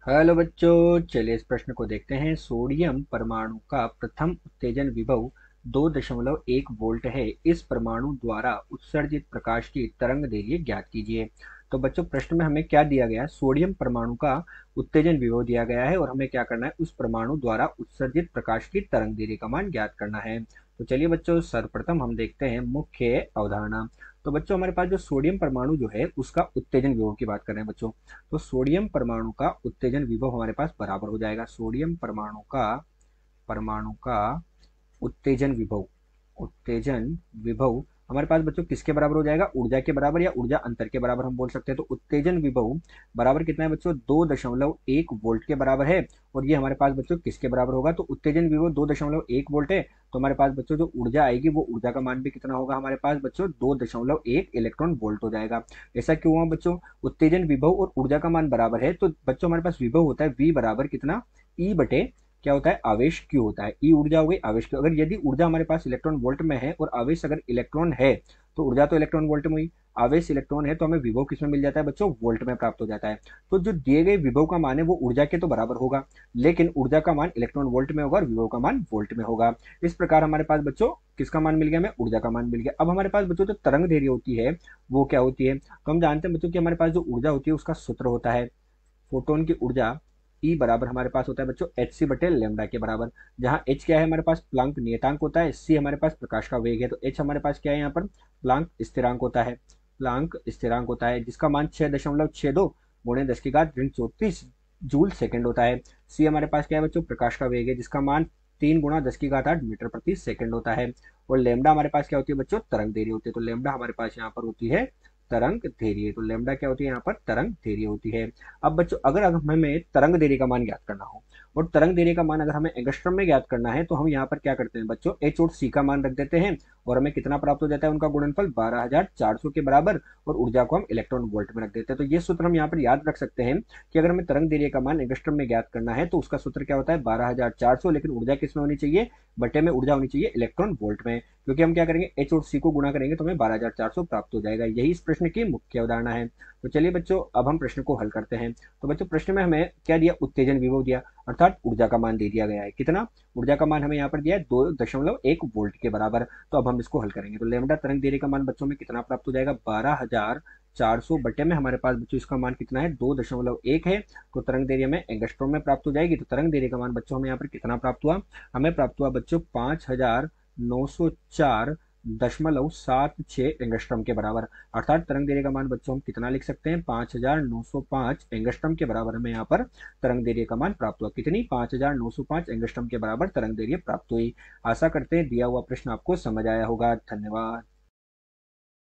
Hello बच्चों, चलिए इस प्रश्न को देखते हैं। सोडियम परमाणु का प्रथम उत्तेजन विभव 2.1 वोल्ट है। इस परमाणु द्वारा उत्सर्जित प्रकाश की तरंग दैर्घ्य ज्ञात कीजिए। तो बच्चों, प्रश्न में हमें क्या दिया गया है? सोडियम परमाणु का उत्तेजन विभव दिया गया है और हमें क्या करना है? उस परमाणु द्वारा उत्सर्जित प्रकाश की तरंग दैर्घ्य का मान ज्ञात करना है। तो चलिए बच्चों, सर्वप्रथम हम देखते हैं मुख्य अवधारणा। तो बच्चों, हमारे पास जो सोडियम परमाणु जो है उसका उत्तेजन विभव की बात कर रहे हैं बच्चों। तो सोडियम परमाणु का उत्तेजन विभव हमारे पास बराबर हो जाएगा। सोडियम परमाणु का उत्तेजन विभव हमारे पास बच्चों किसके बराबर हो जाएगा? ऊर्जा के बराबर या ऊर्जा अंतर के बराबर हम बोल सकते हैं। तो उत्तेजन विभव बराबर कितना है बच्चों? 2.1 वोल्ट के बराबर है। और ये हमारे पास बच्चों किसके बराबर होगा? तो उत्तेजन विभव 2.1 वोल्ट है, तो हमारे पास बच्चों जो ऊर्जा आएगी वो ऊर्जा का मान भी कितना होगा हमारे पास बच्चों? 2.1 इलेक्ट्रॉन वोल्ट हो जाएगा। ऐसा क्यों हुआ बच्चों? उत्तेजन विभव और ऊर्जा का मान बराबर है, तो बच्चों हमारे पास विभव होता है V बराबर कितना? E बटे क्या होता है? आवेश क्यू होता है। ई ऊर्जा हो गई, आवेश क्यू। अगर यदि ऊर्जा हमारे पास इलेक्ट्रॉन वोल्ट में है और आवेश अगर इलेक्ट्रॉन है, तो ऊर्जा तो इलेक्ट्रॉन वोल्ट में हुई, आवेश इलेक्ट्रॉन है, तो हमें विभव किसमें मिल जाता है बच्चों? वोल्ट में प्राप्त हो जाता है। तो जो दिए गए विभव का मान है वो ऊर्जा के तो बराबर होगा, लेकिन ऊर्जा का मान इलेक्ट्रॉन वोल्ट में होगा और विभव का मान वोल्ट में होगा। इस प्रकार हमारे पास बच्चों किसका मान मिल गया? हमें ऊर्जा का मान मिल गया। अब हमारे पास बच्चों जो तरंग दैर्घ्य होती है वो क्या होती है? तो हम जानते हैं बच्चों कि हमारे पास जो ऊर्जा होती है उसका सूत्र होता है फोटोन की ऊर्जा। ई बराबर हमारे पास होता है बच्चों एच सी बटे लेमडा के बराबर, जहां एच क्या है हमारे पास? प्लांक नियतांक होता है। सी हमारे पास प्रकाश का वेग है, तो एच हमारे पास क्या है यहाँ पर? प्लांक स्थिरांक होता है। प्लांक स्थिरांक होता है जिसका मान 6.62 गुणे 10⁻34 जूल सेकंड होता है। सी हमारे पास क्या है बच्चों? प्रकाश का वेग है जिसका मान 3 × 10⁸ मीटर प्रति सेकंड होता है। और लेमडा हमारे पास क्या होती है बच्चों? तरंग दैर्घ्य होती है। तो लेमडा हमारे पास यहाँ पर होती है तरंग दैर्घ्य। तो लेमडा क्या होती है यहाँ पर? तरंग दैर्घ्य होती है। अब बच्चों अगर हमें तरंग दैर्घ्य का मान ज्ञात करना हो और तरंग दैर्घ्य का मान अगर हमें एंगस्ट्रॉम में ज्ञात करना है, तो हम यहाँ पर क्या करते हैं बच्चों? एच और सी का मान रख देते हैं और हमें कितना प्राप्त हो जाता है? उनका गुणनफल 12,400 के बराबर, और ऊर्जा को हम इलेक्ट्रॉन वोल्ट में रख देते हैं। तो ये सूत्र हम यहाँ पर याद रख सकते हैं कि अगर हमें तरंग दैर्घ्य का मान एंगस्ट्रॉम में ज्ञात करना है तो उसका सूत्र क्या होता है? 12,400, लेकिन ऊर्जा किसमें होनी चाहिए? बटे में ऊर्जा होनी चाहिए इलेक्ट्रॉन वोल्ट में, क्योंकि हम क्या करेंगे? एच और सी को गुणा करेंगे तो हमें 12,400 प्राप्त हो जाएगा। यही इस प्रश्न की मुख्य अवधारणा है। तो चलिए बच्चों, अब हम प्रश्न को हल करते हैं। तो बच्चों प्रश्न में हमें क्या दिया? उत्तेजन विभव दिया, अर्थात ऊर्जा का मान दे दिया गया है। कितना? ऊर्जा का मान हमें यहाँ पर दिया है 2.1 वोल्ट के बराबर। तो अब हम इसको हल करेंगे। तो लेमडा तरंग दैर्घ्य का मान बच्चों में कितना प्राप्त हो जाएगा? 12,400 बटे में हमारे पास बच्चों इसका मान कितना है? 2.1 है। तो तरंग दैर्घ्य में एंगस्ट्रॉम में प्राप्त हो जाएगी। तो तरंग दैर्घ्य का मान बच्चों हमें यहाँ पर कितना प्राप्त हुआ? हमें प्राप्त हुआ बच्चों 5,904.76 एंगस्ट्रॉम के बराबर। अर्थात तरंग दैर्घ्य का मान बच्चों हम कितना लिख सकते हैं? 5,905 एंगस्ट्रॉम के बराबर हमें यहाँ पर तरंग दैर्घ्य का मान प्राप्त हुआ। कितनी? 5,905 एंगस्ट्रॉम के बराबर तरंग दैर्घ्य प्राप्त हुई। आशा करते हैं दिया हुआ प्रश्न आपको समझ आया होगा। धन्यवाद।